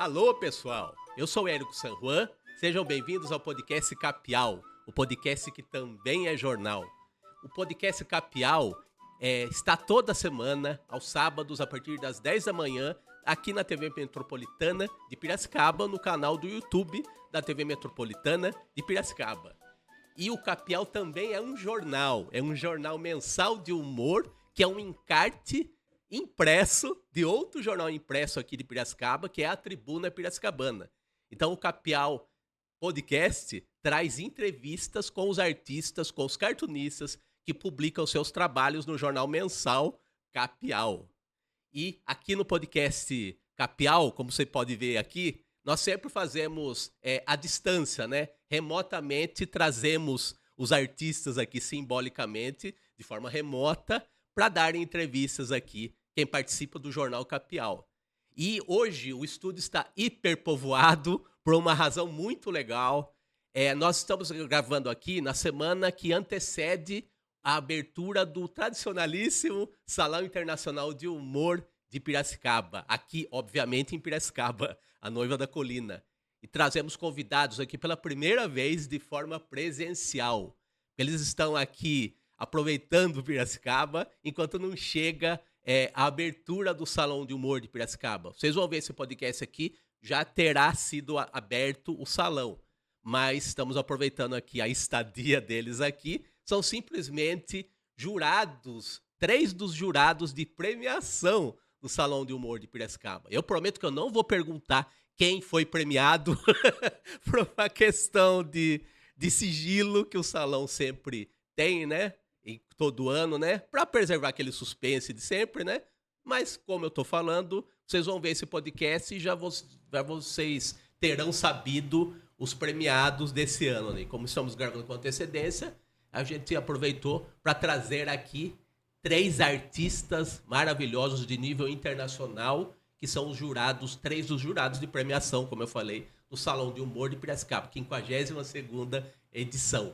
Alô, pessoal! Eu sou Érico San Juan. Sejam bem-vindos ao podcast Capial, o podcast que também é jornal. O podcast Capial está toda semana, aos sábados, a partir das 10 da manhã, aqui na TV Metropolitana de Piracicaba, no canal do YouTube da TV Metropolitana de Piracicaba. E o Capial também é um jornal mensal de humor, que é um encarte impresso de outro jornal impresso aqui de Piracicaba, que é a Tribuna Piracicabana. Então o Capial Podcast traz entrevistas com os artistas, com os cartunistas que publicam seus trabalhos no jornal mensal Capial. E aqui no podcast Capial, como você pode ver aqui, nós sempre fazemos à distância, né? Remotamente trazemos os artistas aqui simbolicamente, de forma remota, para darem entrevistas aqui, quem participa do Jornal Capial. E hoje o estúdio está hiperpovoado por uma razão muito legal. Nós estamos gravando aqui na semana que antecede a abertura do tradicionalíssimo Salão Internacional de Humor de Piracicaba. Aqui, obviamente, em Piracicaba, a Noiva da Colina. E trazemos convidados aqui pela primeira vez de forma presencial. Eles estão aqui aproveitando Piracicaba, enquanto não chega a abertura do Salão de Humor de Piracicaba. Vocês vão ver esse podcast aqui, já terá sido aberto o salão. Mas estamos aproveitando aqui a estadia deles aqui. São simplesmente jurados, 3 dos jurados de premiação do Salão de Humor de Piracicaba. Eu prometo que eu não vou perguntar quem foi premiado por uma questão de sigilo que o salão sempre tem, né? Todo ano, né? Para preservar aquele suspense de sempre, né? Mas, como eu tô falando, vocês vão ver esse podcast e já vocês terão sabido os premiados desse ano, né? Como estamos gravando com antecedência, a gente aproveitou para trazer aqui 3 artistas maravilhosos de nível internacional, que são os jurados, 3 dos jurados de premiação, como eu falei, do Salão de Humor de Piracicaba, 52ª edição.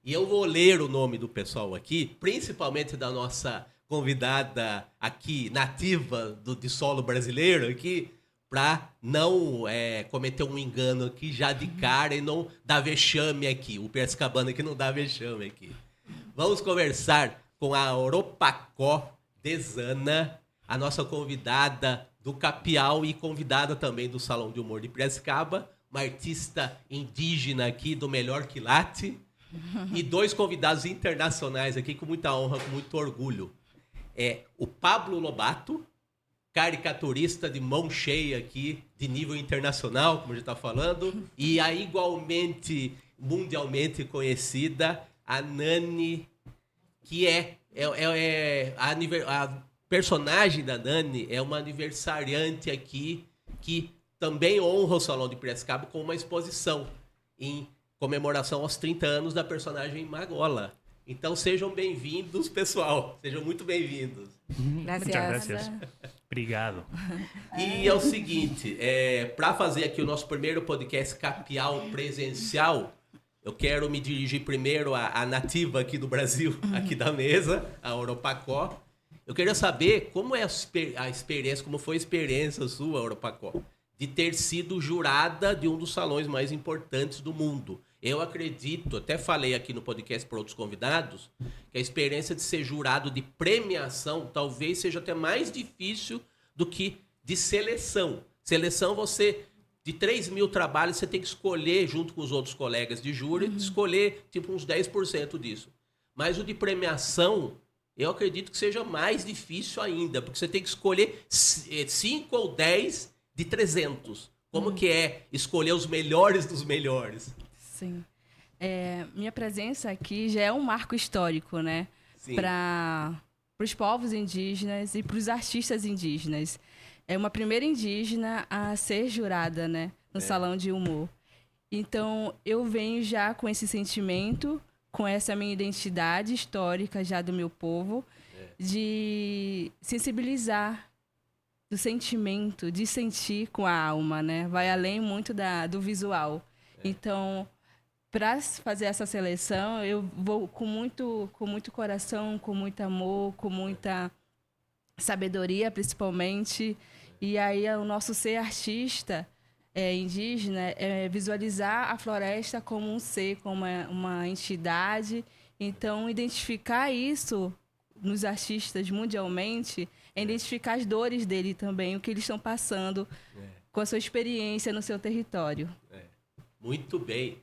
E eu vou ler o nome do pessoal aqui, principalmente da nossa convidada aqui, nativa de solo brasileiro aqui, para não cometer um engano aqui já de cara e não dar vexame aqui. O Piracicabano aqui não dá vexame aqui. Vamos conversar com a Oropacó Desana, a nossa convidada do Capial e convidada também do Salão de Humor de Piracicaba, uma artista indígena aqui do melhor quilate. E 2 convidados internacionais aqui com muita honra, com muito orgulho. O Pablo Lobato, caricaturista de mão cheia aqui, de nível internacional, como a gente está falando. E a igualmente, mundialmente conhecida, a Nani, que a personagem da Nani é uma aniversariante aqui, que também honra o Salão de Piracicaba com uma exposição em comemoração aos 30 anos da personagem Magola. Então sejam bem-vindos, pessoal. Sejam muito bem-vindos. Muchas gracias. Obrigado. E é o seguinte, para fazer aqui o nosso primeiro podcast Capial presencial, eu quero me dirigir primeiro à nativa aqui do Brasil, aqui da mesa, a Oropacó. Eu queria saber como é a experiência, como foi a experiência sua, Oropacó, de ter sido jurada de um dos salões mais importantes do mundo. Eu acredito, até falei aqui no podcast para outros convidados, que a experiência de ser jurado de premiação talvez seja até mais difícil do que de seleção. Seleção, de 3 mil trabalhos, você tem que escolher, junto com os outros colegas de júri, escolher tipo uns 10% disso. Mas o de premiação, eu acredito que seja mais difícil ainda, porque você tem que escolher 5 ou 10 de 300. Como que é escolher os melhores dos melhores? Sim. Minha presença aqui já é um marco histórico, né? Para os povos indígenas e para os artistas indígenas. É uma primeira indígena a ser jurada, né? No Salão de Humor. Então, eu venho já com esse sentimento, com essa minha identidade histórica já do meu povo, de sensibilizar do sentimento, de sentir com a alma, né? Vai além muito do visual. Então, para fazer essa seleção, eu vou com muito coração, com muito amor, com muita sabedoria, principalmente. E aí o nosso ser artista indígena é visualizar a floresta como um ser, como uma entidade. Então, identificar isso nos artistas mundialmente é identificar as dores dele também, o que eles estão passando com a sua experiência no seu território. Muito bem.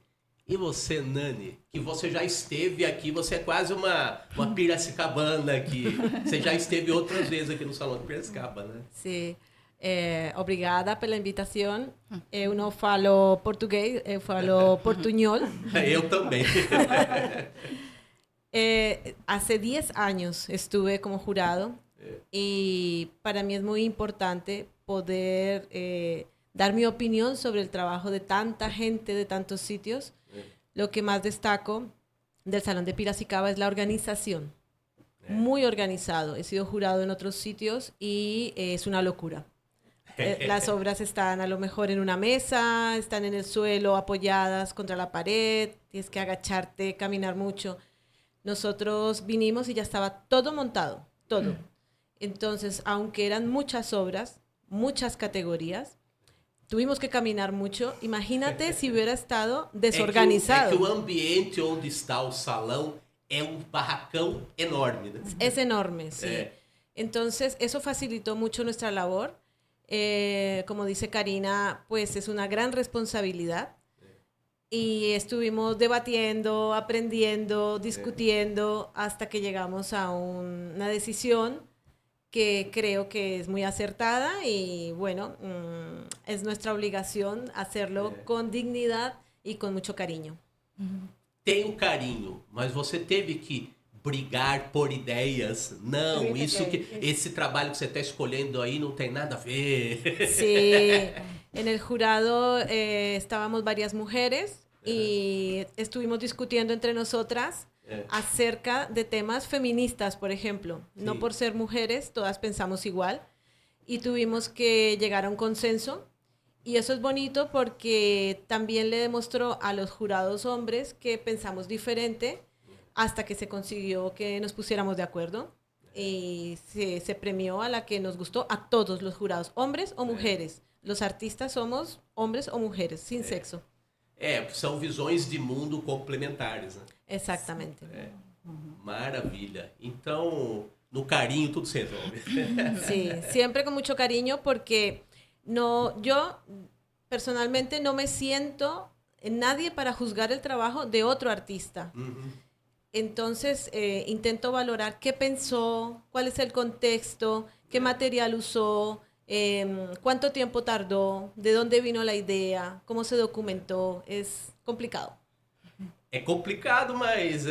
E você, Nani, que você já esteve aqui, você é quase uma piracicabana aqui. Você já esteve outras vezes aqui no Salão de Piracicaba, né? Sim. Obrigada pela invitação. Eu não falo português, eu falo portunhol. Eu também. Hace 10 años estuve como jurado y para mí es muy importante poder dar mi opinión sobre el trabajo de tanta gente de tantos sitios. Lo que más destaco del Salón de Piracicaba es la organización. Muy organizado. He sido jurado en otros sitios y es una locura. Las obras están a lo mejor en una mesa, están en el suelo apoyadas contra la pared, tienes que agacharte, caminar mucho. Nosotros vinimos y ya estaba todo montado, todo. Entonces, aunque eran muchas obras, muchas categorías, tuvimos que caminar mucho. Imagínate si hubiera estado desorganizado. É que o ambiente onde está o salão é barracão enorme, né? Es enorme, sí. Entonces, eso facilitó mucho nuestra labor. Como dice Karina, pues es una gran responsabilidad. Y estuvimos debatiendo, aprendiendo, discutiendo, hasta que llegamos a una decisión que creo que es muy acertada y bueno, es nuestra obligación hacerlo con dignidad y con mucho cariño. Tenho carinho, mas você teve que brigar por ideias. Não, esse trabalho que você está escolhendo aí não tem nada a ver. Sí, en el jurado estábamos varias mujeres y estuvimos discutiendo entre nosotras acerca de temas feministas, por ejemplo. Sí. No por ser mujeres, todas pensamos igual. Y tuvimos que llegar a un consenso. Y eso es bonito porque también le demostró a los jurados hombres que pensamos diferente hasta que se consiguió que nos pusiéramos de acuerdo. Y se premió a la que nos gustó a todos los jurados, hombres o mujeres. Los artistas somos hombres o mujeres, sin sexo. São visões de mundo complementares, né? Exatamente. Maravilha. Então, no carinho tudo se resolve. Sí, siempre con mucho cariño porque yo personalmente no me siento nadie para juzgar el trabajo de otro artista. Entonces, intento valorar qué pensó, cuál es el contexto, qué material usó, cuánto tiempo tardó, de dónde vino la idea, cómo se documentó. Es complicado. É complicado, mas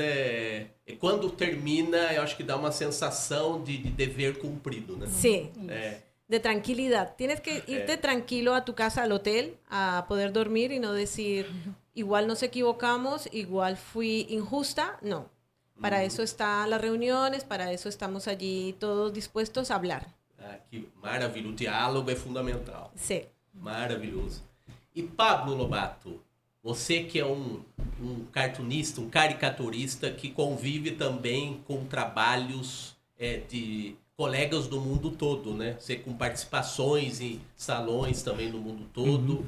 quando termina, eu acho que dá uma sensação de dever cumprido, né? Sí. De tranquilidad. Tienes que irte tranquilo a tu casa, al hotel, a poder dormir y no decir, igual nos equivocamos, igual fui injusta. No. Para eso están las reuniones, para eso estamos allí todos dispuestos a hablar. Que maravilha. O diálogo é fundamental. Sim. Maravilhoso. E Pablo Lobato, você que é um cartunista, um caricaturista que convive também com trabalhos de colegas do mundo todo, né? Você com participações em salões também no mundo todo.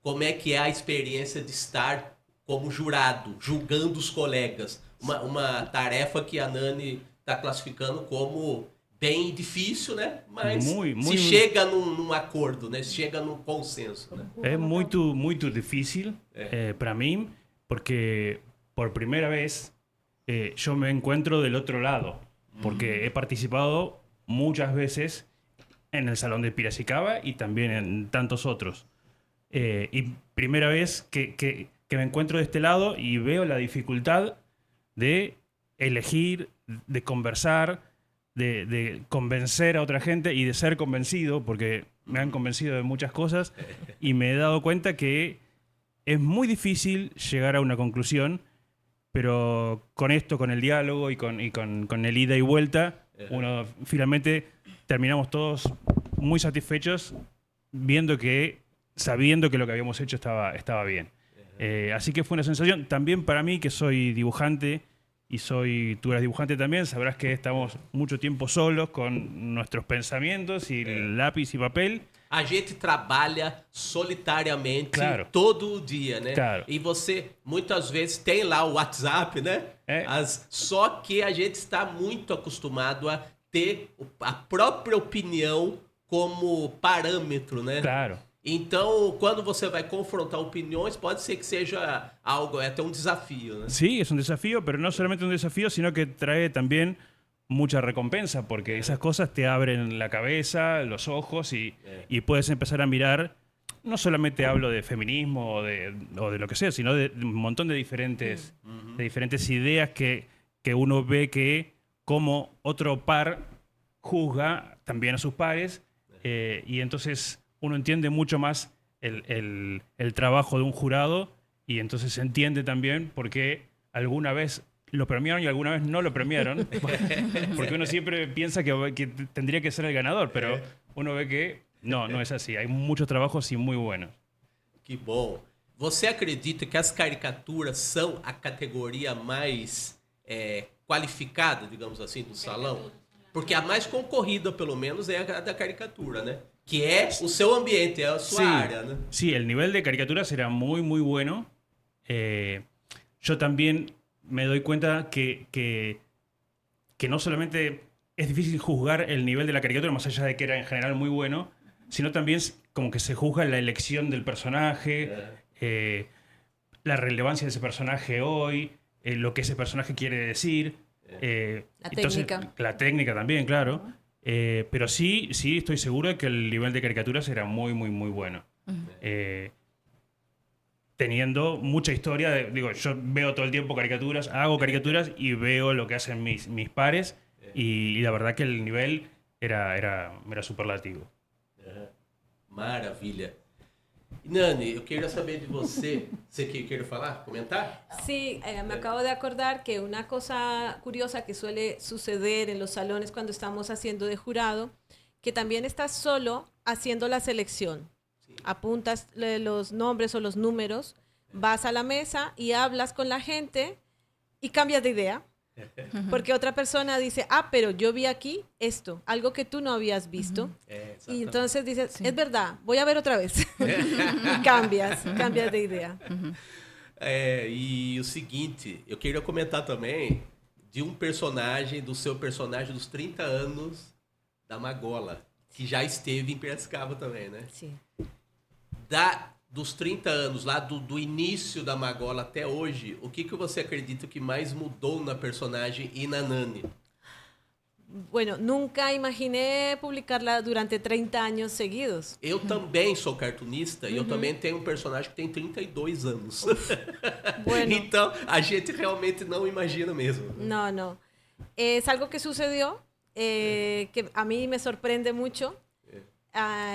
Como é que é a experiência de estar como jurado, julgando os colegas? Uma tarefa que a Nani está classificando como bem difícil, né? Mas se chega num acordo, né? Se chega num consenso, né? É muito difícil para mí porque por primera vez yo me encuentro del otro lado porque he participado muchas veces en el Salón de Piracicaba y también en tantos otros. Y primera vez que me encuentro de este lado y veo la dificultad de elegir, de conversar, de convencer a otra gente y de ser convencido, porque me han convencido de muchas cosas y me he dado cuenta que es muy difícil llegar a una conclusión, pero con esto, con el diálogo y con el ida y vuelta, uno finalmente terminamos todos muy satisfechos sabiendo que lo que habíamos hecho estaba bien. Así que fue una sensación también para mí, que soy dibujante y tú eres dibujante también, sabrás que estamos mucho tiempo solos con nuestros pensamientos y lápiz y papel, A gente trabalha solitariamente Claro. todo dia, né? Claro. E você, muitas vezes, tem lá o WhatsApp, né? Só que a gente está muito acostumado a ter a própria opinião como parâmetro, né? Claro. Então, quando você vai confrontar opiniões, pode ser que seja algo, até un desafío, ¿no? Sí, es un desafío, pero no solamente un desafío, sino que trae también mucha recompensa, porque esas cosas te abren la cabeza, los ojos y puedes empezar a mirar. No solamente hablo de feminismo o de lo que sea, sino de un montón de diferentes ideas que uno ve que como otro par juzga también a sus pares, y entonces uno entiende mucho más el trabajo de un jurado, y entonces se entiende también por qué alguna vez lo premiaron y alguna vez no lo premiaron, porque uno siempre piensa que tendría que ser el ganador, pero uno ve que no es así. Hay muchos trabajos y muy buenos. Que bom. Você acredita que as caricaturas são a categoria mais qualificada, digamos assim, do salão? Porque a mais concorrida, pelo menos, é a da caricatura, né? Que é o seu ambiente, é a sua área, né? Sí, el nivel de caricaturas era muy, muy bueno. Yo también me doy cuenta que no solamente es difícil juzgar el nivel de la caricatura, más allá de que era en general muy bueno, sino también como que se juzga la elección del personaje, la relevancia de ese personaje hoy, lo que ese personaje quiere decir. La técnica. La técnica también, claro. Pero sí estoy seguro de que el nivel de caricaturas era muy, muy, muy bueno. Teniendo mucha historia, digo, yo veo todo el tiempo caricaturas, hago caricaturas y veo lo que hacen mis pares, y la verdad que el nivel era superlativo. Maravilha. Nani, eu queria saber de você. Você quer falar? ¿Comentar? Sí, me acabo de acordar que una cosa curiosa que suele suceder en los salones cuando estamos haciendo de jurado, que también estás solo haciendo la selección. Sí. Apuntas los nombres o los números, vas a la mesa y hablas con la gente y cambias de idea. Porque otra persona dice, pero yo vi aquí esto, algo que tú no habías visto. Y entonces dices, sí, es verdad, voy a ver otra vez. Y cambias de ideia. E o seguinte, eu queria comentar também de personagem, do seu personagem dos 30 anos da Magola, que já esteve em Piracicaba também, né? Sim. Dos 30 anos, lá do início da Magola até hoje, o que você acredita que mais mudou na personagem e na Nani? Bueno, nunca imaginé publicarla durante 30 años seguidos. Eu também sou cartunista e eu também tenho um personagem que tem 32 anos. Bueno. Então, a gente realmente não imagina mesmo. No. Es algo que sucedió, que a mí me sorprende mucho.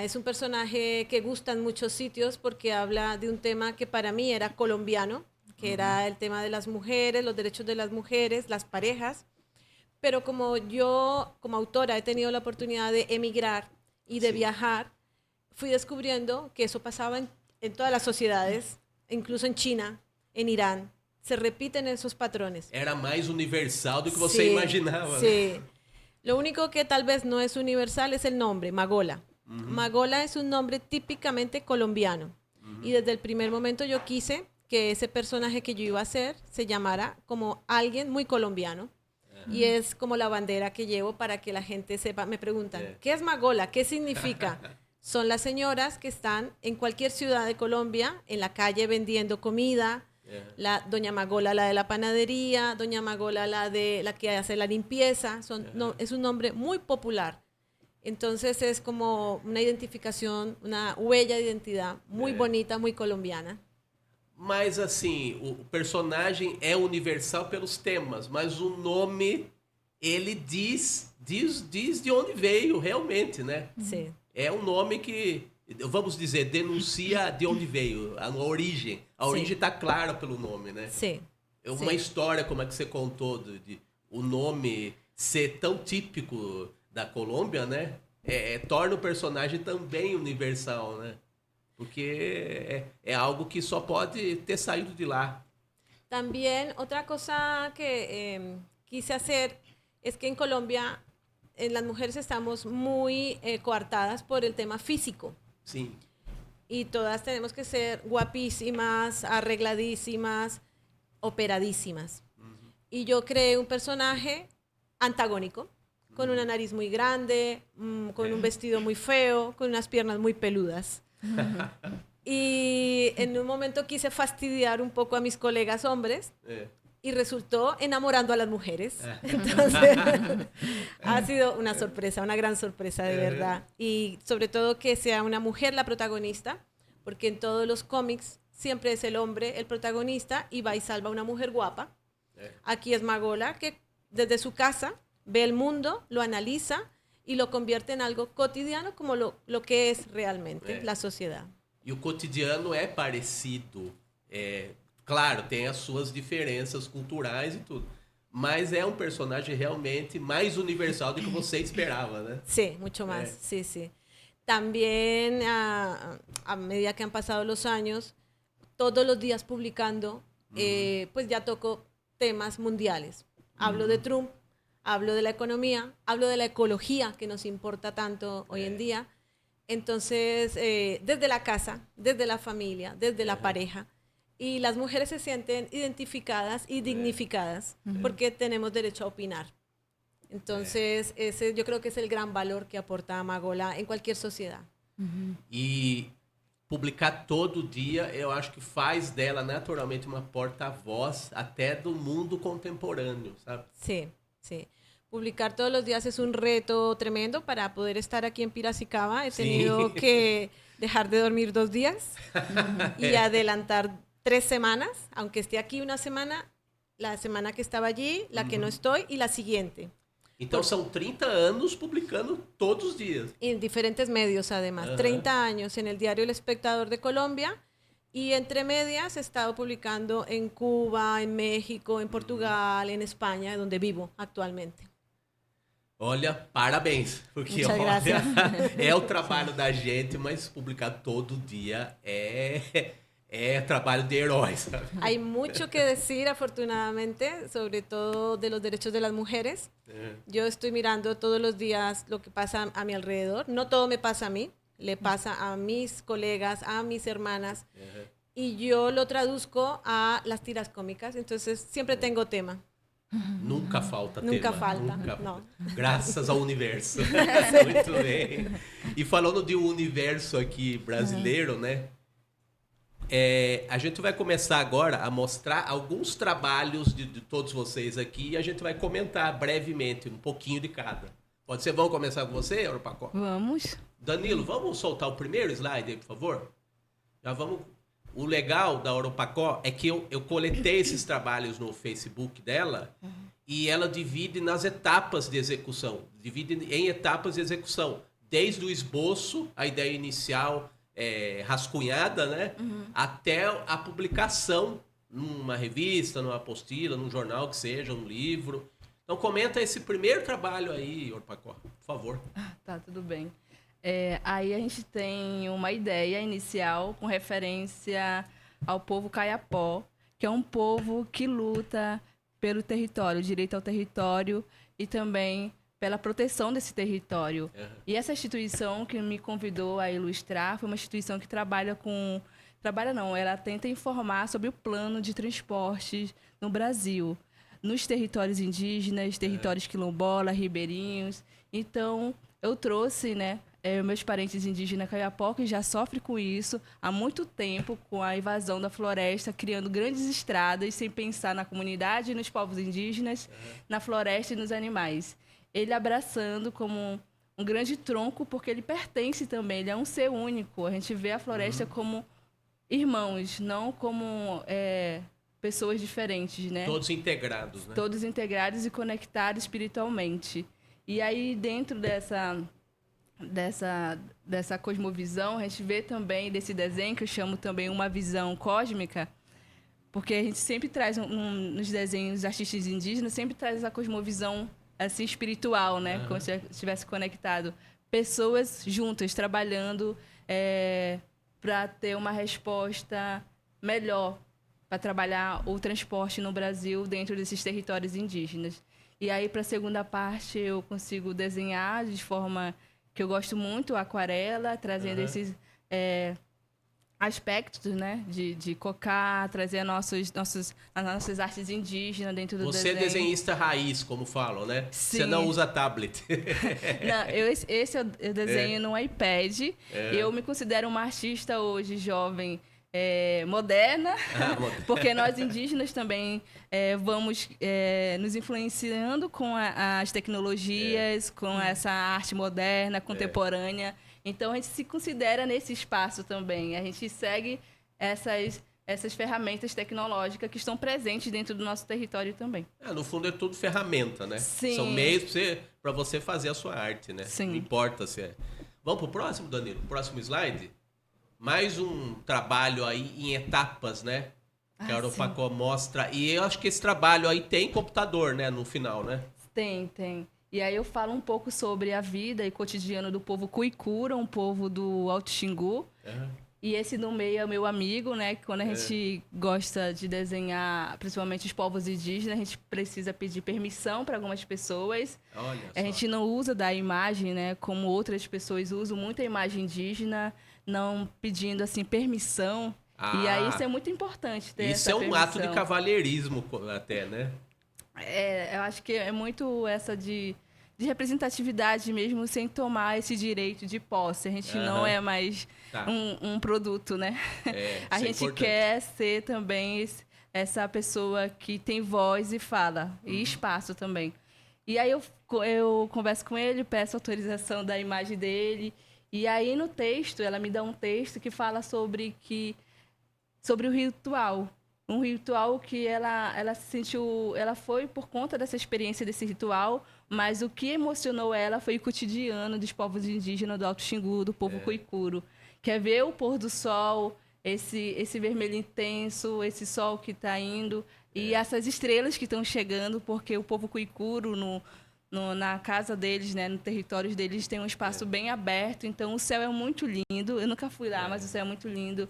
Es un personaje que gusta en muchos sitios porque habla de un tema que para mí era colombiano, que era el tema de las mujeres, los derechos de las mujeres, las parejas. Pero como yo, como autora, he tenido la oportunidad de emigrar y de viajar, fui descubriendo que eso pasaba en todas las sociedades, incluso en China, en Irán. Se repiten esos patrones. Era más universal do que você imaginaba. Sí. ¿No? Lo único que tal vez no es universal es el nombre, Magola. Magola es un nombre típicamente colombiano. Y desde el primer momento yo quise que ese personaje que yo iba a hacer se llamara como alguien muy colombiano. Y es como la bandera que llevo para que la gente sepa. Me preguntan, ¿qué es Magola? ¿Qué significa? Son las señoras que están en cualquier ciudad de Colombia, en la calle vendiendo comida. Doña Magola, la de la panadería. Doña Magola, la que hace la limpieza. Es un nombre muy popular. Entonces es como una identificación, una huella de identidad muy bonita, muy colombiana. Mas assim, o personagem é universal pelos temas, mas o nome, ele diz de onde veio realmente, né? Sim. É um nome que, vamos dizer, denuncia de onde veio, a origem. A origem está clara pelo nome, né? Sim. É uma história, como é que você contou, de o nome ser tão típico da Colômbia, né? Torna o personagem também universal, né? Porque é algo que só pode ter saído de lá. También otra cosa que quise hacer es que en Colombia las mujeres estamos muy coartadas por el tema físico. Sim. Y todas tenemos que ser guapísimas, arregladísimas, operadísimas. Y yo creé un personaje antagónico, con una nariz muy grande, con un vestido muy feo, con unas piernas muy peludas. Y en un momento quise fastidiar un poco a mis colegas hombres y resultó enamorando a las mujeres. Entonces, ha sido una sorpresa, una gran sorpresa de verdad. Y sobre todo que sea una mujer la protagonista, porque en todos los cómics siempre es el hombre el protagonista y va y salva a una mujer guapa. Aquí es Magola, que desde su casa ve el mundo, lo analiza y lo convierte en algo cotidiano como lo que es realmente la sociedad. E o cotidiano é parecido. Claro, tem as suas diferenças culturais e tudo. Mas é um personagem realmente mais universal do que você esperava, né? Sí, mucho más. Sí, sí. También a medida que han pasado los años, todos los días publicando, pues ya toco temas mundiales. Hablo de Trump, hablo de la economía, hablo de la ecología que nos importa tanto hoy en día. Entonces, desde la casa, desde la familia, desde la pareja, y las mujeres se sienten identificadas y dignificadas porque tenemos derecho a opinar. Entonces, ese yo creo que es el gran valor que aporta Magola en cualquier sociedad. E publicar todo dia, eu acho que faz dela naturalmente uma porta-voz até do mundo contemporâneo, sabe? Sí, sí. Publicar todos los días es un reto tremendo. Para poder estar aquí en Piracicaba he tenido que dejar de dormir 2 días y adelantar 3 semanas, aunque esté aquí una semana, la semana que estaba allí, la que no estoy y la siguiente. Então são 30 anos publicando todos os dias. En diferentes medios además. 30 años en el diario El Espectador de Colombia y entre medias he estado publicando en Cuba, en México, en Portugal, en España, donde vivo actualmente. Olha, parabéns, porque olha, é o trabalho da gente, mas publicar todo dia é trabalho de heróis, sabe? Hay mucho que decir, afortunadamente, sobre todo de los derechos de las mujeres. Yo estoy mirando todos los días lo que pasa a mi alrededor. No todo me pasa a mí, le pasa a mis colegas, a mis hermanas. Y yo lo traduzco a las tiras cómicas, entonces siempre tengo tema. Nunca falta tema. Nunca falta, não. Graças ao universo. Muito bem. E falando de um universo aqui brasileiro, né? A gente vai começar agora a mostrar alguns trabalhos de todos vocês aqui e a gente vai comentar brevemente um pouquinho de cada. Pode ser? Vamos começar com você, Europacó? Vamos. Danilo, vamos soltar o primeiro slide aí, por favor? Já vamos... O legal da Europacó é que eu coletei esses trabalhos no Facebook dela e ela divide nas etapas de execução. Divide em etapas de execução. Desde o esboço, a ideia inicial rascunhada, né? Até a publicação numa revista, numa apostila, num jornal que seja, um livro. Então comenta esse primeiro trabalho aí, Europacó, por favor. Tá, tudo bem. Aí a gente tem uma ideia inicial com referência ao povo Kayapó, que é um povo que luta pelo território, direito ao território e também pela proteção desse território. E essa instituição que me convidou a ilustrar foi uma instituição que ela tenta informar sobre o plano de transportes no Brasil, nos territórios indígenas, territórios quilombola, ribeirinhos. Então, eu trouxe, né, meus parentes indígenas Kayapó, que já sofrem com isso há muito tempo, com a invasão da floresta, criando grandes estradas sem pensar na comunidade e nos povos indígenas, na floresta e nos animais. Ele abraçando como um grande tronco, porque ele pertence também, ele é um ser único. A gente vê a floresta como irmãos, não como pessoas diferentes, né? Todos integrados, né? Todos integrados e conectados espiritualmente. E aí, dentro dessa cosmovisão, a gente vê também desse desenho, que eu chamo também uma visão cósmica, porque a gente sempre traz, nos desenhos artistas indígenas, sempre traz essa cosmovisão assim, espiritual, né? Como se estivesse conectado. Pessoas juntas, trabalhando para ter uma resposta melhor, para trabalhar o transporte no Brasil dentro desses territórios indígenas. E aí, para a segunda parte, eu consigo desenhar de forma que eu gosto muito, aquarela, trazendo aspectos, né? De cocá, trazer as nossas artes indígenas dentro do Você desenho. é desenhista raiz, como falam, né? Sim. Você não usa tablet. Não, eu desenho no iPad. Eu me considero uma artista hoje, jovem, moderna, porque nós indígenas também vamos nos influenciando com as tecnologias, com essa arte moderna, contemporânea. Então, a gente se considera nesse espaço também. A gente segue essas ferramentas tecnológicas que estão presentes dentro do nosso território também. No fundo, é tudo ferramenta, né? Sim. São meios para você fazer a sua arte, né? Sim. Não importa se é... Vamos pro próximo, Danilo? Próximo slide? Mais um trabalho aí em etapas, né? Que a Aurofacó mostra. E eu acho que esse trabalho aí tem computador, né? No final, né? Tem. E aí eu falo um pouco sobre a vida e cotidiano do povo Cuicura, um povo do Alto Xingu. E esse no meio é o meu amigo, né? Que quando a gente gosta de desenhar, principalmente os povos indígenas, a gente precisa pedir permissão para algumas pessoas. Olha só. A gente não usa da imagem, né? Como outras pessoas usam muito a imagem indígena, não pedindo, assim, permissão. E aí isso é muito importante ter isso essa é um permissão. ato de cavalheirismo até, né? Eu acho que é muito essa de representatividade mesmo, sem tomar esse direito de posse. A gente não é mais um produto, né? A gente quer ser também essa pessoa que tem voz e fala, e espaço também. E aí eu converso com ele, peço autorização da imagem dele, e aí no texto, ela me dá um texto que fala sobre o ritual. Um ritual que ela se sentiu... Ela foi por conta dessa experiência desse ritual, mas o que emocionou ela foi o cotidiano dos povos indígenas do Alto Xingu, do povo Cuicuro. Quer ver o pôr do sol, esse vermelho intenso, esse sol que está indo, e essas estrelas que estão chegando, porque o povo Cuicuro, na casa deles, né, no território deles, tem um espaço bem aberto, então o céu é muito lindo. Eu nunca fui lá, mas o céu é muito lindo.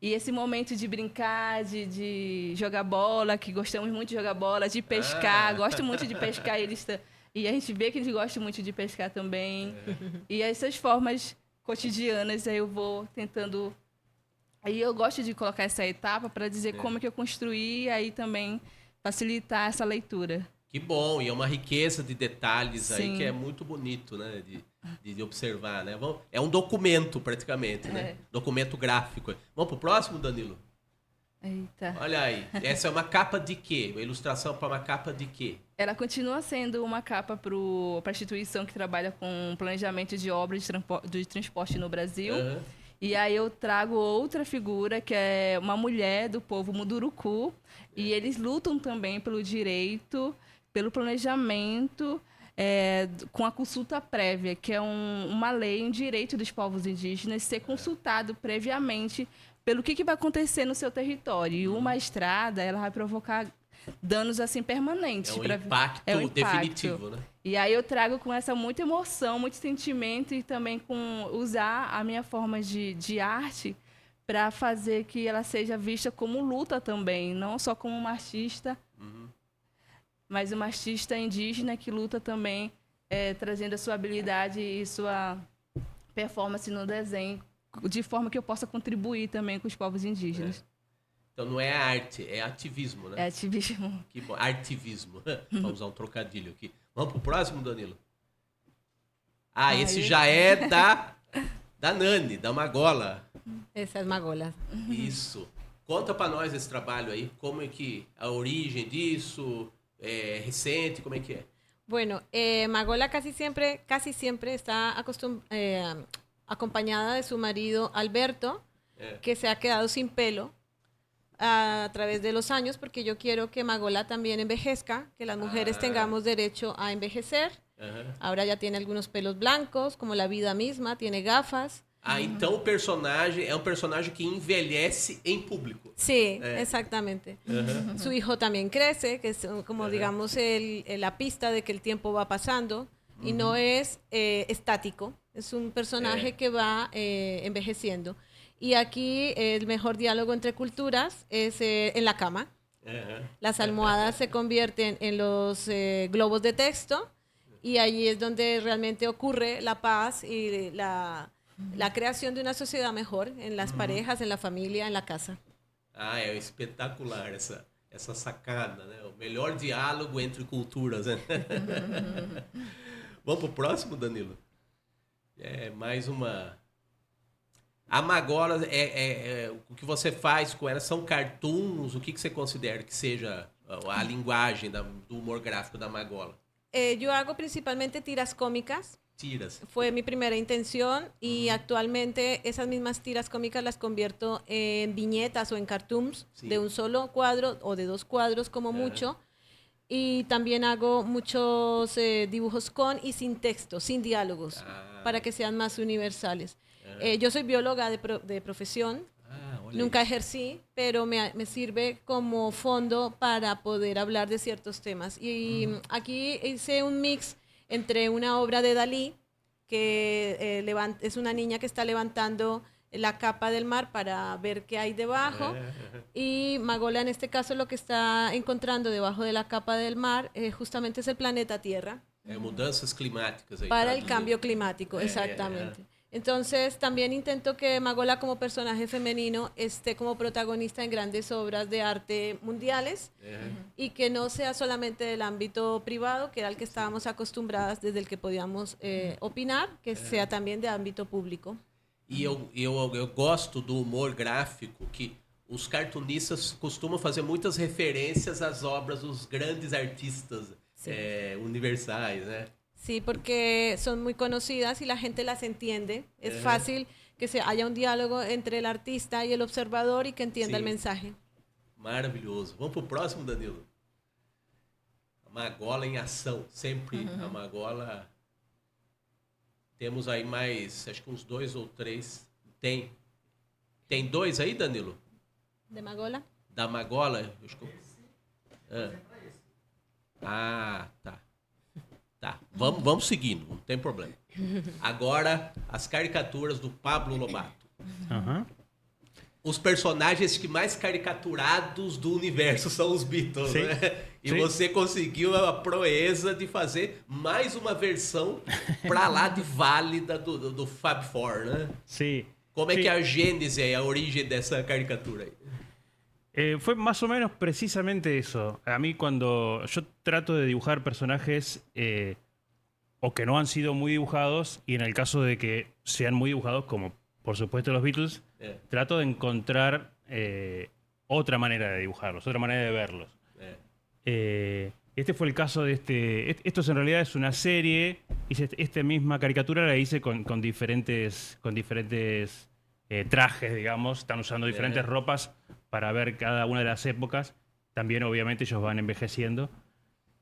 E esse momento de brincar, de jogar bola, que gostamos muito de jogar bola, de pescar, gosto muito de pescar, e a gente vê que eles gostam muito de pescar também. E essas formas cotidianas, aí eu vou tentando... Aí eu gosto de colocar essa etapa para dizer como que eu construí, e aí também facilitar essa leitura. Que bom, e é uma riqueza de detalhes Sim. aí que é muito bonito, né? De observar, né? É um documento, praticamente, né? Documento gráfico. Vamos pro próximo, Danilo? Eita. Olha aí. Essa é uma capa de quê? Uma ilustração para uma capa de quê? Ela continua sendo uma capa para a instituição que trabalha com planejamento de obras de transporte no Brasil. E aí eu trago outra figura, que é uma mulher do povo Munduruku. E eles lutam também pelo direito, pelo planejamento, com a consulta prévia, que é uma lei, um direito dos povos indígenas ser consultado previamente pelo que vai acontecer no seu território. E uma estrada, ela vai provocar danos assim permanentes. É um impacto definitivo, né? E aí eu trago com essa muita emoção, muito sentimento, e também com usar a minha forma de arte para fazer que ela seja vista como luta também, não só como uma artista, mas uma artista indígena que luta também, trazendo a sua habilidade e sua performance no desenho, de forma que eu possa contribuir também com os povos indígenas. Então não é arte, é ativismo, né? É ativismo. Que bom. Artivismo. Vamos usar um trocadilho aqui. Vamos pro próximo, Danilo? Esse já é da Nani, da Magola. Essa é Magola. Isso. Conta para nós esse trabalho aí, como é que a origem disso, recente, como é que é? Bueno, Magola casi siempre está acompañada de su marido Alberto, que se ha quedado sin pelo a través de los años, porque yo quiero que Magola también envejezca, que las mujeres tengamos derecho a envejecer. Ahora ya tiene algunos pelos blancos, como la vida misma, tiene gafas. Então o personagem é um personagem que envelhece em público. Sí, exactamente. Su hijo también crece, que es como digamos la pista de que el tiempo va pasando y no es estático, es un personaje que va envejeciendo. Y aquí el mejor diálogo entre culturas es en la cama. Las almohadas se convierten en los globos de texto y ahí es donde realmente ocurre la paz y la creación de una sociedad mejor en las parejas, en la familia, en la casa. Ah, é espetacular essa sacada, né? O melhor diálogo entre culturas, né? Vamos pro próximo, Danilo? É mais uma... A Magola, o que você faz com ela são cartoons? O que você considera que seja a linguagem do humor gráfico da Magola? Yo hago principalmente tiras cómicas. Tiras. Fue mi primera intención y actualmente esas mismas tiras cómicas las convierto en viñetas o en cartoons de un solo cuadro o de 2 cuadros como mucho. Y también hago muchos dibujos con y sin texto, sin diálogos, para que sean más universales. Yo soy bióloga de profesión, nunca ejercí, pero me sirve como fondo para poder hablar de ciertos temas. Y aquí hice un mix entre una obra de Dalí, que es una niña que está levantando la capa del mar para ver qué hay debajo, y Magola en este caso lo que está encontrando debajo de la capa del mar justamente es el planeta Tierra. Mudanças climáticas. Aí, para el cambio climático, exactamente. Entonces también intento que Magola como personaje femenino esté como protagonista en grandes obras de arte mundiales y que no sea solamente del ámbito privado, que era el que estábamos acostumbradas desde el que podíamos opinar, que sea también de ámbito público. E eu gosto do humor gráfico, que os cartunistas costumam fazer muitas referências às obras dos grandes artistas universais, né? Sí, porque son muy conocidas y la gente las entiende. Es fácil que haya un diálogo entre el artista y el observador y que entienda el mensaje. Maravilhoso. Vamos pro próximo, Danilo? A Magola em ação. Sempre a Magola... Temos aí mais, acho que uns 2 ou 3. Tem 2 aí, Danilo? De Magola? Da Magola? Tá. Tá, vamos seguindo, não tem problema. Agora, as caricaturas do Pablo Lobato. Os personagens que mais caricaturados do universo são os Beatles, né? E você conseguiu a proeza de fazer mais uma versão pra lá de válida do Fab Four, né? Sí. Como é que é a gênese, a origem dessa caricatura aí? Fue más o menos precisamente eso. A mí cuando yo trato de dibujar personajes o que no han sido muy dibujados, y en el caso de que sean muy dibujados, como por supuesto los Beatles, trato de encontrar otra manera de dibujarlos, otra manera de verlos. Este fue el caso de esto en realidad es una serie. Hice esta misma caricatura, la hice con diferentes trajes, digamos. Están usando diferentes ropas para ver cada una de las épocas. También, obviamente, ellos van envejeciendo.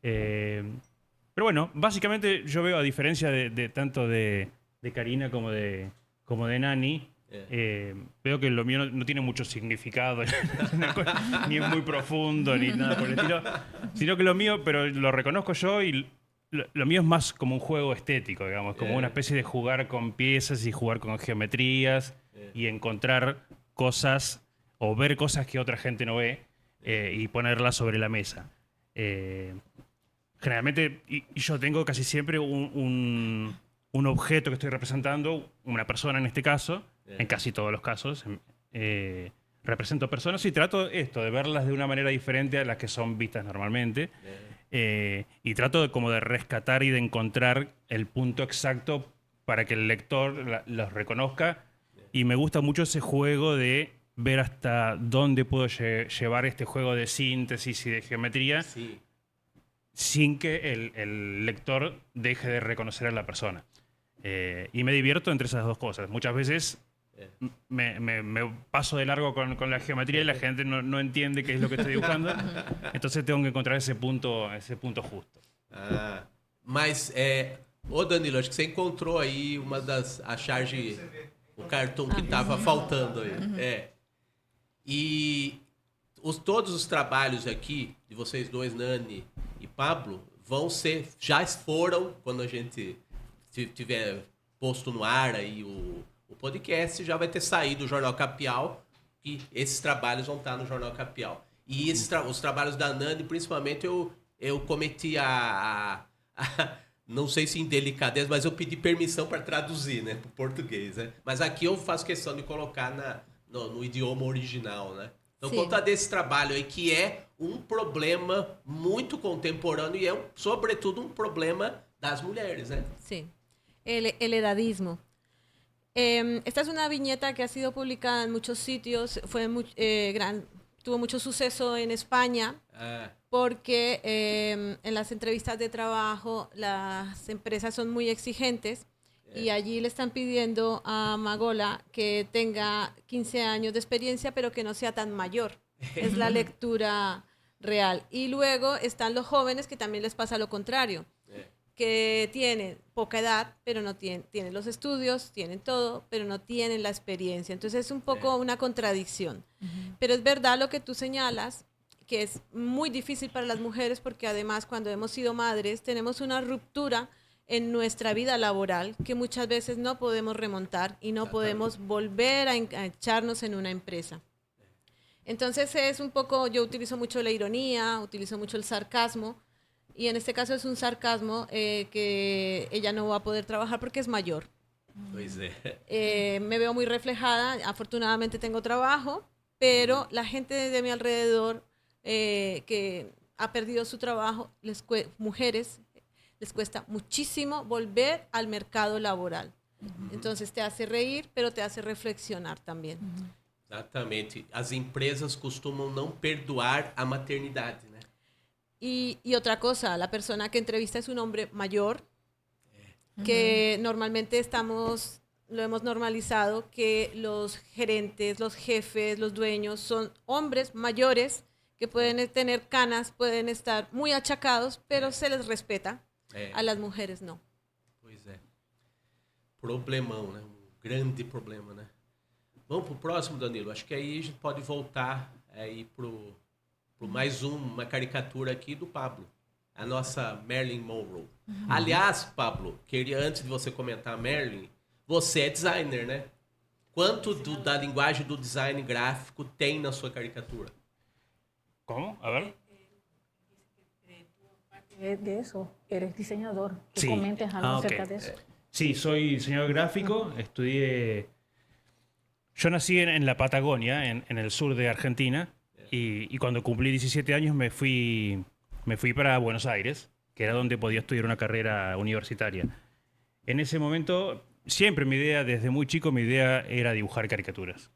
Pero bueno, básicamente yo veo, a diferencia de tanto de Karina como de Nani, veo que lo mío no tiene mucho significado, ni es muy profundo, ni nada por el estilo. Sino que lo mío, pero lo reconozco yo, y lo mío es más como un juego estético, digamos, como una especie de jugar con piezas y jugar con geometrías y encontrar cosas o ver cosas que otra gente no ve y ponerlas sobre la mesa. Generalmente, y yo tengo casi siempre un objeto que estoy representando, una persona en este caso, en casi todos los casos. Represento personas y trato de verlas de una manera diferente a las que son vistas normalmente. Y trato de rescatar y de encontrar el punto exacto para que el lector los reconozca. Y me gusta mucho ese juego de ver hasta dónde puedo llevar este juego de síntesis y de geometría sin que el lector deje de reconocer a la persona. Y me divierto entre esas dos cosas. Muchas veces me paso de largo con la geometría y la gente no entiende qué es lo que estoy dibujando. Entonces tengo que encontrar ese punto justo. Mas, Danilo, acho que você encontrou aí a charge, o cartão que estava faltando aí. E todos os trabalhos aqui, de vocês dois, Nani e Pablo, já foram, quando a gente tiver posto no ar aí o podcast, já vai ter saído o Jornal Capial, e esses trabalhos vão estar no Jornal Capial. E os trabalhos da Nani, principalmente, eu cometi não sei se em delicadeza, mas eu pedi permissão para traduzir, né, para o português, né? Mas aqui eu faço questão de colocar no idioma original, né? Então, conta desse trabalho aí, que é um problema muito contemporâneo e é, sobretudo, um problema das mulheres, né? Sí, el edadismo. Esta es una viñeta que ha sido publicada en muchos sitios, tuvo mucho suceso en España, porque en las entrevistas de trabajo las empresas son muy exigentes y allí le están pidiendo a Magola que tenga 15 años de experiencia, pero que no sea tan mayor. Es la lectura real. Y luego están los jóvenes, que también les pasa lo contrario, que tienen poca edad, pero no tienen los estudios, tienen todo, pero no tienen la experiencia. Entonces es un poco una contradicción. Pero es verdad lo que tú señalas, que es muy difícil para las mujeres, porque además cuando hemos sido madres tenemos una ruptura en nuestra vida laboral que muchas veces no podemos remontar y no podemos volver a echarnos en una empresa. Entonces es un poco, yo utilizo mucho la ironía, utilizo mucho el sarcasmo, y en este caso es un sarcasmo que ella no va a poder trabajar porque es mayor. Pues me veo muy reflejada, afortunadamente tengo trabajo, pero la gente de mi alrededor que ha perdido su trabajo, mujeres, les cuesta muchísimo volver al mercado laboral. Entonces te hace reír, pero te hace reflexionar también. Exatamente. As empresas costumam não perdoar a maternidade, né? Y otra cosa, la persona que entrevista es un hombre mayor, que normalmente lo hemos normalizado, que los gerentes, los jefes, los dueños son hombres mayores que pueden tener canas, pueden estar muy achacados, pero se les respeta. A las mujeres no. Pois é. Problemão, né? Grande problema, né? Vamos pro próximo, Danilo. Acho que aí a gente pode voltar aí pro mais uma caricatura aqui do Pablo. A nossa Marilyn Monroe. Aliás, Pablo, queria, antes de você comentar a Marilyn, você é designer, né? Quanto da linguagem do design gráfico tem na sua caricatura? ¿Cómo? A ver. De eso, eres diseñador. Que Sí. comentes algo Ok. acerca de eso. Sí, soy diseñador gráfico, Yo nací en la Patagonia, en el sur de Argentina, y cuando cumplí 17 años me fui para Buenos Aires, que era donde podía estudiar una carrera universitaria. En ese momento, siempre desde muy chico, mi idea era dibujar caricaturas.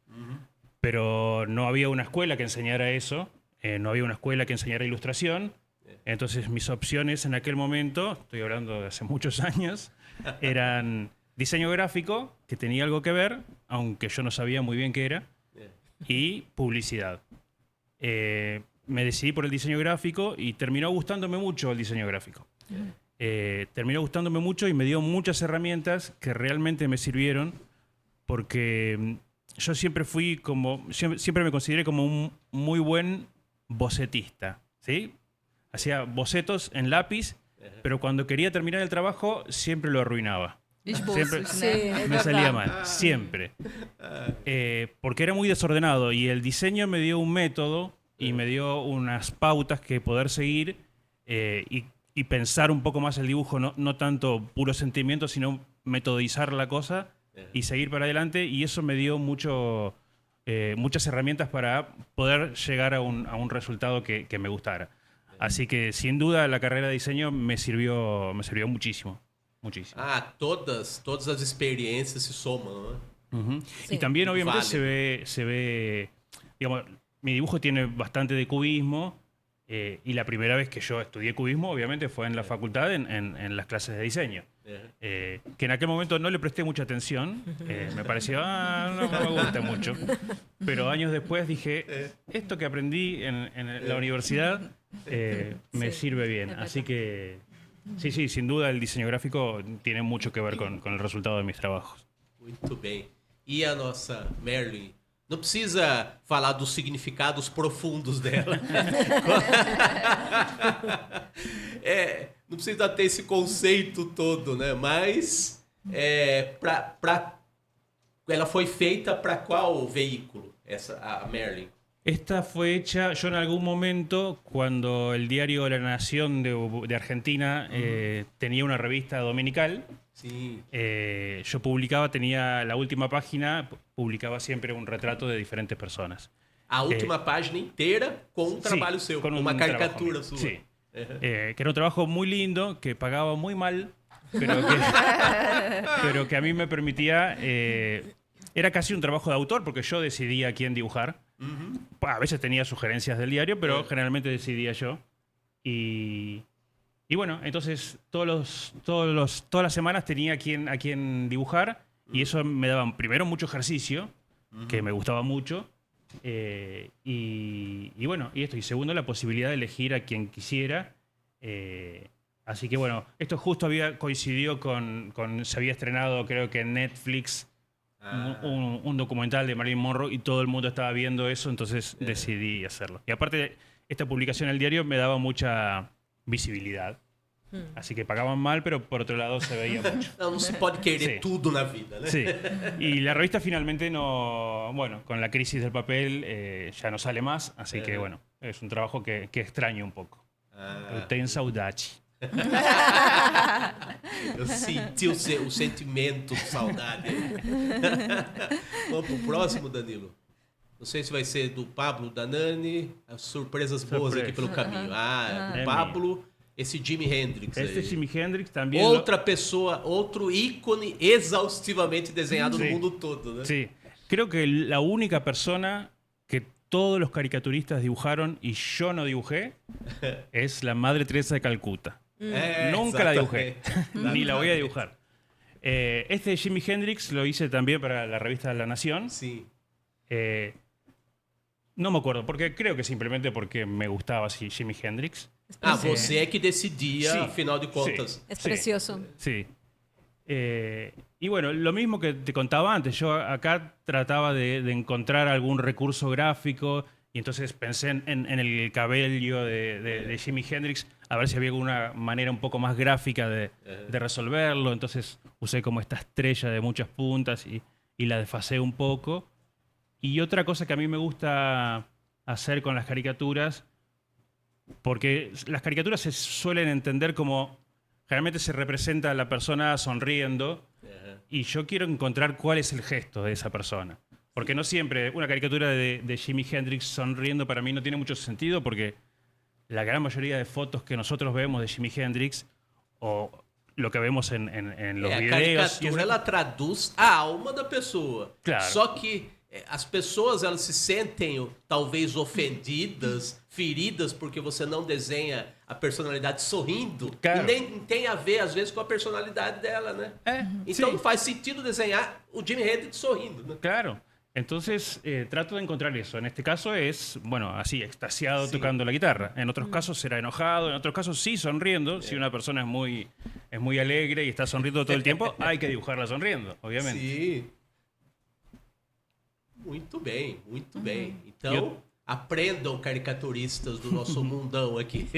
Pero no había una escuela que enseñara eso, no había una escuela que enseñara ilustración. Entonces mis opciones en aquel momento, estoy hablando de hace muchos años, eran diseño gráfico, que tenía algo que ver, aunque yo no sabía muy bien qué era, y publicidad. Me decidí por el diseño gráfico y terminó gustándome mucho el diseño gráfico. Terminó gustándome mucho y me dio muchas herramientas que realmente me sirvieron, porque yo siempre me consideré como un muy buen bocetista, ¿sí? Hacía bocetos en lápiz, pero cuando quería terminar el trabajo siempre lo arruinaba. Esboços, Sí, né? es Me salía verdad. mal, siempre. Porque era muy desordenado y el diseño me dio un método y me dio unas pautas que poder seguir y pensar un poco más el dibujo, no tanto puro sentimiento, sino metodizar la cosa y seguir para adelante, y eso me dio muchas herramientas para poder llegar a un resultado que me gustara. Así que sin duda la carrera de diseño me sirvió muchísimo. Muchísimo. Ah, todas as experiências se somam, né? Ujú. Sí. Y también obviamente Válido. se ve, digamos, mi dibujo tiene bastante de cubismo, y la primera vez que yo estudié cubismo obviamente fue en la facultad, en las clases de diseño, que en aquel momento no le presté mucha atención, me pareció, no me gusta mucho, pero años después dije, esto que aprendí en la universidad me sirve bien, así que sí, sin duda el diseño gráfico tiene mucho que ver con el resultado de mis trabajos. Muito bem. E a nossa Marilyn? Não precisa falar dos significados profundos dela. Não precisa ter esse conceito todo, né? Mas ela foi feita para qual veículo, a Marilyn? Esta fue hecha, yo en algún momento, cuando el diario La Nación de Argentina tenía una revista dominical, Sim. yo publicaba, tenía la última página, publicaba siempre un retrato de diferentes personas. A última página inteira com um trabalho seu, con com un uma trabajo caricatura mío. sua. Sí. Que era un trabajo muy lindo, que pagaba muy mal, pero que a mí me permitía... era casi un trabajo de autor, porque yo decidía quién dibujar. A veces tenía sugerencias del diario, pero generalmente decidía yo. Y bueno, entonces todas las semanas tenía a quién dibujar, y eso me daba primero mucho ejercicio, que me gustaba mucho, y bueno, y segundo, la posibilidad de elegir a quien quisiera. Así que bueno, esto justo coincidió se había estrenado, creo que en Netflix, un documental de Marilyn Monroe, y todo el mundo estaba viendo eso, entonces decidí hacerlo. Y aparte, esta publicación en el diario me daba mucha visibilidad. Así que pagaban mal, pero por otro lado se veía mucho. Não se pode querer Sí. tudo na vida, né? Sí. Y la revista finalmente no... Bueno, con la crisis del papel ya no sale más, así que bueno, es un trabajo que extraño un poco. Eu tenho saudade. Eu senti o sentimento de saudade. Vamos pro próximo, Danilo. Não sei se vai ser do Pablo, da Nani. As surpresas boas aqui pelo caminho. Do É Pablo, esse Jimi Hendrix aí. Este Jimi Hendrix también... Outra pessoa, outro ícone exaustivamente desenhado no mundo todo, né? Sí, creo que la única persona que todos los caricaturistas dibujaron y yo no dibujé es la Madre Teresa de Calcuta. Nunca la dibujé, ni la voy a dibujar. Este de Jimi Hendrix lo hice también para la revista La Nación. Sim. No me acuerdo, porque creo que simplemente porque me gustaba así Jimi Hendrix. Você é que decidia, Sí. afinal de contas. Es Sí. precioso. Sí. Y bueno, lo mismo que te contaba antes, yo acá trataba de encontrar algún recurso gráfico, y entonces pensé en el cabello de Jimi Hendrix, a ver si había alguna manera un poco más gráfica de resolverlo. Entonces usé como esta estrella de muchas puntas y la desfasé un poco. Y otra cosa que a mí me gusta hacer con las caricaturas, porque las caricaturas se suelen entender como... Generalmente se representa a la persona sonriendo, y yo quiero encontrar cuál es el gesto de esa persona. Porque no siempre una caricatura de Jimi Hendrix sonriendo para mí no tiene mucho sentido, porque la gran mayoría de fotos que nosotros vemos de Jimi Hendrix, o lo que vemos en los A videos... caricatura, ela traduz a alma da pessoa. Claro. Só que as pessoas, elas se sentem talvez ofendidas, feridas, porque você não desenha a personalidade sorrindo. Claro. E nem tem a ver, às vezes, com a personalidade dela, né? Então sí. não faz sentido desenhar o Jimi Hendrix sorrindo, né? Claro. Entonces trato de encontrar eso. En este caso es, bueno, así, extasiado Sí. tocando la guitarra. En otros casos será enojado, en otros casos sí sonriendo. Si una persona es muy alegre y está sonriendo todo el tiempo, hay que dibujarla sonriendo, obviamente. Sim. Muito bem, muito bem. Então, aprendam, caricaturistas do nosso mundão aqui.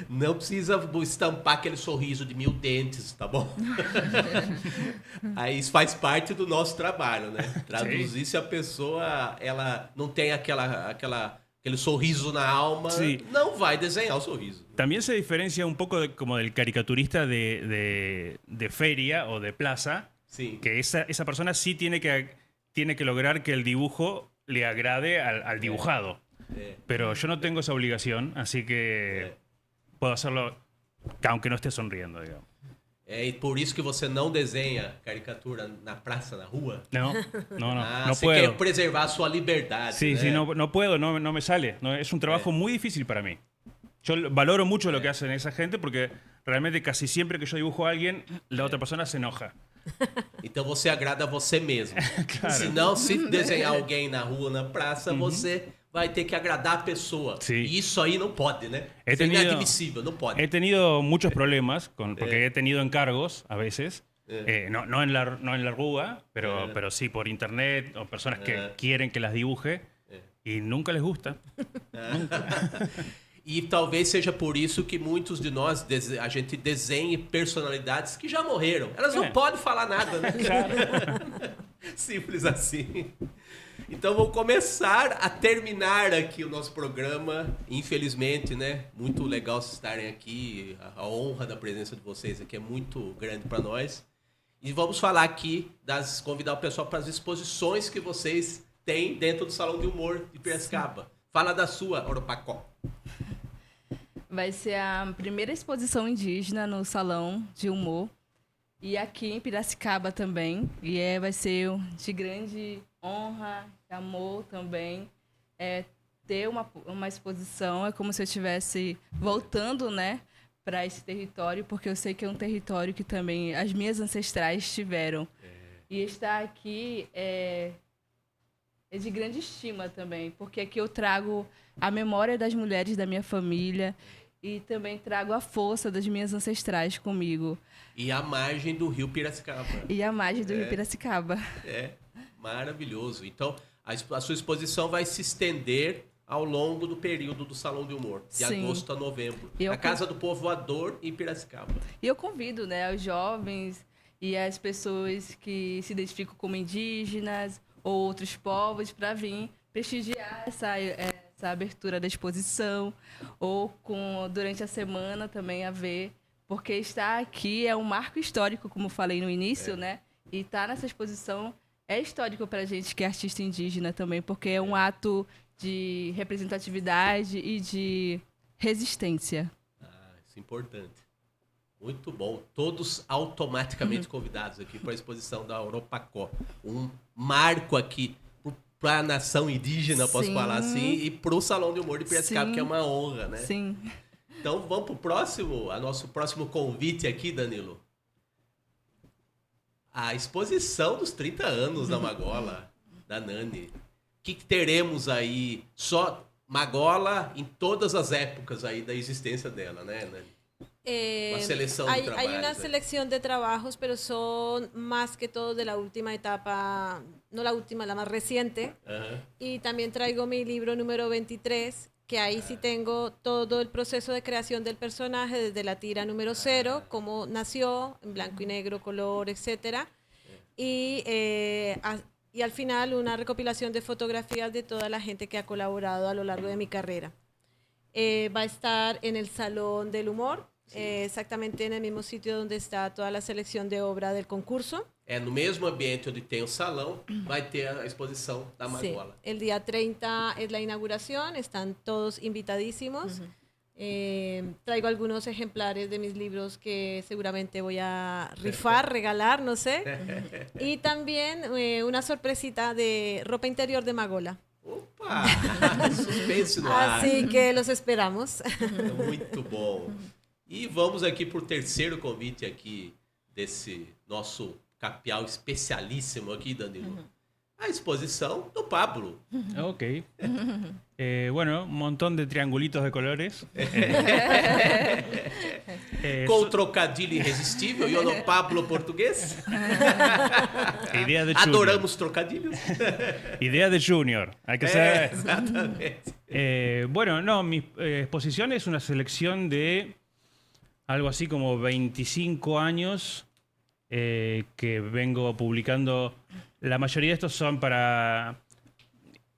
Não precisa estampar aquele sorriso de 1000 dentes, tá bom? Aí isso faz parte do nosso trabalho, né? Traduzir se a pessoa ela não tem aquele sorriso na alma, Sí. não vai desenhar o sorriso. También se diferencia un poco como del caricaturista de feria o de plaza, Sim. que esa persona sí tiene que lograr que el dibujo le agrade al dibujado. Pero yo no tengo esa obligación, así que puedo hacerlo aunque no esté sonriendo, digamos. E por isso que você não desenha caricatura na praça, na rua? No Você puedo. quer preservar a sua liberdade, Sí, né? sí, no puedo, no me sale. No, es un trabajo muy difícil para mí. Yo valoro mucho lo que hacen esa gente, porque realmente casi siempre que yo dibujo a alguien, la otra persona se enoja. Então você agrada a você mesmo. Claro. Senão, se desenhar alguém na rua, na praça, você vai ter que agradar a pessoa. Sim. E isso aí não pode, né? He Isso é tenido- inadmissível, não pode. He tenido muchos problemas, porque he tenido encargos a veces. No en la rúa, pero sí por internet, o personas que quieren que las dibuje, y nunca les gusta. E talvez seja por isso que muitos de nós, a gente desenhe personalidades que já morreram. Elas não podem falar nada, né? Simples assim. Então vamos começar a terminar aqui o nosso programa. Infelizmente, né? Muito legal vocês estarem aqui. A honra da presença de vocês aqui é muito grande para nós. E vamos falar aqui, convidar o pessoal para as exposições que vocês têm dentro do Salão de Humor de Piracicaba. Sim. Fala da sua, Oropacó. Vai ser a primeira exposição indígena no Salão de Humor. E aqui em Piracicaba também. E vai ser de grande honra, amor também. Ter uma exposição é como se eu estivesse voltando, né, para esse território, porque eu sei que é um território que também as minhas ancestrais tiveram. E estar aqui é de grande estima também, porque aqui eu trago a memória das mulheres da minha família e também trago a força das minhas ancestrais comigo. E a margem do Rio Piracicaba. Rio Piracicaba. Maravilhoso. Então, a sua exposição vai se estender ao longo do período do Salão de Humor, de agosto a novembro. Na Casa do Povoador, em Piracicaba. E eu convido, né, os jovens e as pessoas que se identificam como indígenas ou outros povos para vir prestigiar essa abertura da exposição ou durante a semana também a ver, porque estar aqui é um marco histórico, como falei no início, né? E estar nessa exposição é histórico para a gente que é artista indígena também, porque é um ato de representatividade e de resistência. Isso é importante. Muito bom. Todos automaticamente convidados aqui para a exposição da Oropacó. Um marco aqui para a nação indígena, posso falar assim, e para o Salão de Humor de Piracicaba, que é uma honra, né? Sim. Então vamos para o próximo, nosso próximo convite aqui, Danilo. A exposição dos 30 anos da Magola, da Nani. O que teremos aí? Só Magola em todas as épocas aí da existência dela, né, Nani? Una selección de trabajos. Hay una selección de trabajos, pero son más que todo de la última etapa, no la última, la más reciente. Y también traigo mi libro número 23, que ahí sí tengo todo el proceso de creación del personaje, desde la tira número 0, cómo nació, en blanco y negro, color, etc. Y al final una recopilación de fotografías de toda la gente que ha colaborado a lo largo de mi carrera. Va a estar en el Salón del Humor, exactamente en el mismo sitio donde está toda la selección de obra del concurso. No mesmo ambiente onde tem o salão, vai ter a exposição da Magola. Sí. El día 30 es la inauguración, están todos invitadísimos. Traigo algunos ejemplares de mis libros que seguramente voy a rifar, regalar, no sé. Y también una sorpresita de ropa interior de Magola. Opa! Suspense no ar. Assim que los esperamos. Muito bom. E vamos aqui para o terceiro convite aqui desse nosso capial especialíssimo aqui, Danilo. A exposição do Pablo. Ok. Bueno, un montón de triangulitos de colores. Com o trocadilho irresistível, eu no Pablo português. Idea de Adoramos trocadilhos. Idea de Junior. Hay que ser. Exactamente. Bueno, no, mi exposición es una selección de algo así como 25 años que vengo publicando. La mayoría de estos son para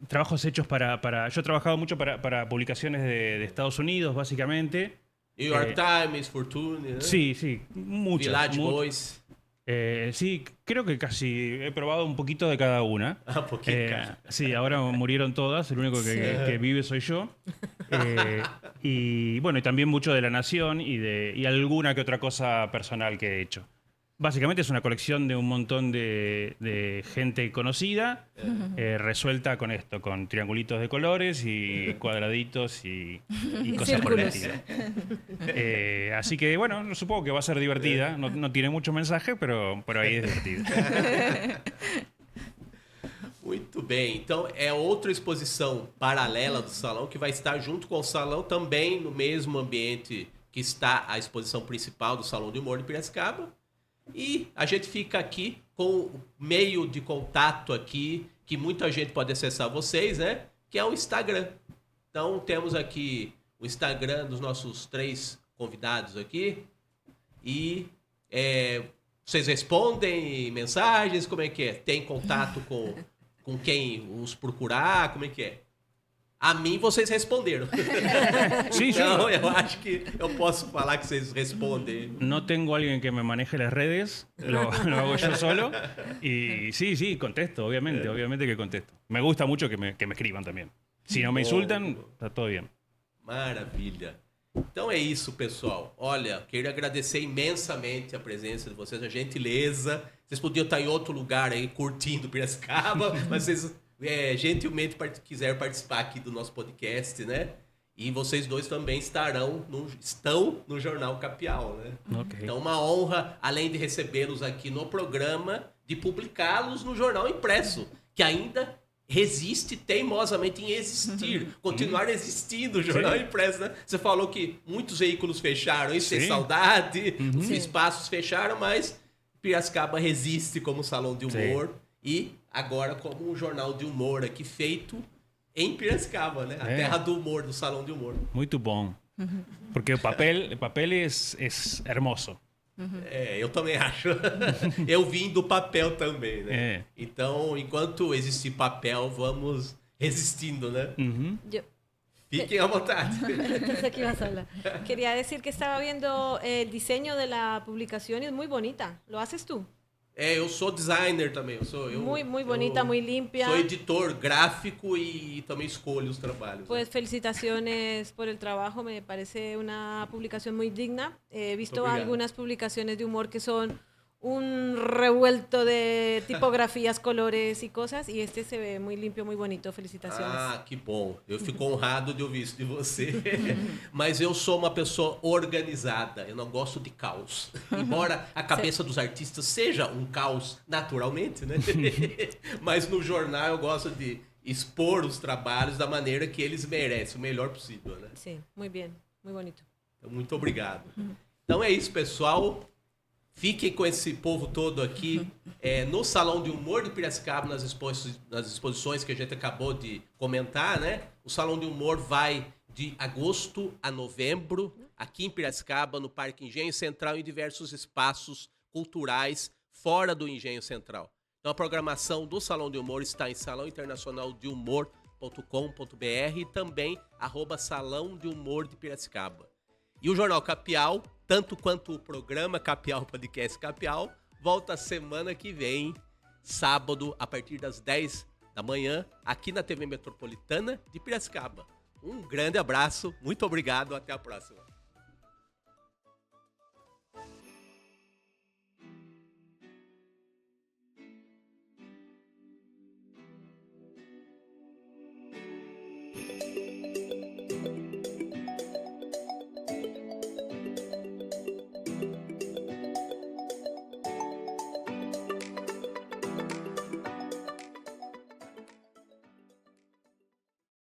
trabajos hechos para yo he trabajado mucho para publicaciones de Estados Unidos, básicamente. New York Times, Fortune, ¿no? Sí, muchas. Village Voice. Sí, creo que casi he probado un poquito de cada una. Sí, ahora murieron todas, el único que vive soy yo. Y bueno, y también mucho de La Nación y alguna que otra cosa personal que he hecho. Básicamente es una colección de un montón de gente conocida, resuelta con esto, con triangulitos de colores y cuadraditos y cosas por el estilo. Así que bueno, supongo que va a ser divertida. No tiene mucho mensaje, pero ahí es divertida. Muito bem, então é outra exposição paralela do salão que vai estar junto com o salão também no mesmo ambiente que está a exposição principal do Salão de Humor de Piracicaba. E a gente fica aqui com o meio de contato aqui, que muita gente pode acessar vocês, né? Que é o Instagram. Então temos aqui o Instagram dos nossos 3 convidados aqui. E vocês respondem mensagens, como é que é? Tem contato com com quem os procurar? Como é que é? A mim vocês responderam. Sí, Então, yo eu acho que eu posso falar que vocês respondem. no tengo alguien que me maneje las redes, lo hago yo solo. Y sí, contesto, obviamente que contesto. Me gusta mucho que me escriban también. Si no me insultan, está todo bien. Maravilha. Então é isso, pessoal. Olha, quero agradecer imensamente a presença de vocês, a gentileza. Vocês podiam estar em outro lugar aí, curtindo Piracicaba, mas vocês gentilmente quiseram participar aqui do nosso podcast, né? E vocês dois também estão no Jornal Capial, né? Ok. Então, uma honra, além de recebê-los aqui no programa, de publicá-los no jornal impresso, que ainda resiste teimosamente em existir, continuar existindo o jornal impresso, né? Você falou que muitos veículos fecharam, isso é saudade, os espaços fecharam, mas Piracicaba resiste como salão de humor e agora como um jornal de humor aqui feito em Piracicaba, né? A terra do humor, do salão de humor. Muito bom. Porque el papel es hermoso. Eu também acho. Eu vim do papel também, né? Então, enquanto existir papel, vamos resistindo, né? Fiquem à vontade. Pensé que ibas a hablar. Quería decir que estaba viendo el diseño de la publicación y es muy bonita. ¿Lo haces tú? Eu sou designer também. Muy bonita, muy limpia. Sou editor gráfico y também escolho os trabalhos. Pues felicitaciones por el trabajo, me parece una publicación muy digna. He visto algunas publicaciones de humor que son un revuelto de tipografías, colores y cosas, y este se ve muy limpio, muy bonito. Felicitaciones. Ah, que bom. Eu fico honrado de ouvir isso de você. Mas eu sou uma pessoa organizada, eu não gosto de caos. Embora a cabeça dos artistas seja um caos naturalmente, né? Mas no jornal eu gosto de expor os trabalhos da maneira que eles merecem, o melhor possível, né? Sim, muito bem, muito bonito. Então, muito obrigado. Então é isso, pessoal. Fiquem com esse povo todo aqui no Salão de Humor de Piracicaba, nas exposições que a gente acabou de comentar, né? O Salão de Humor vai de agosto a novembro, aqui em Piracicaba, no Parque Engenho Central, em diversos espaços culturais fora do Engenho Central. Então a programação do Salão de Humor está em salãointernacionaldehumor.com.br e também @Salão de Humor de Piracicaba. E o Jornal Capial, tanto quanto o programa Capial Podcast Capial, volta semana que vem, sábado, a partir das 10 da manhã, aqui na TV Metropolitana de Piracicaba. Um grande abraço, muito obrigado, até a próxima.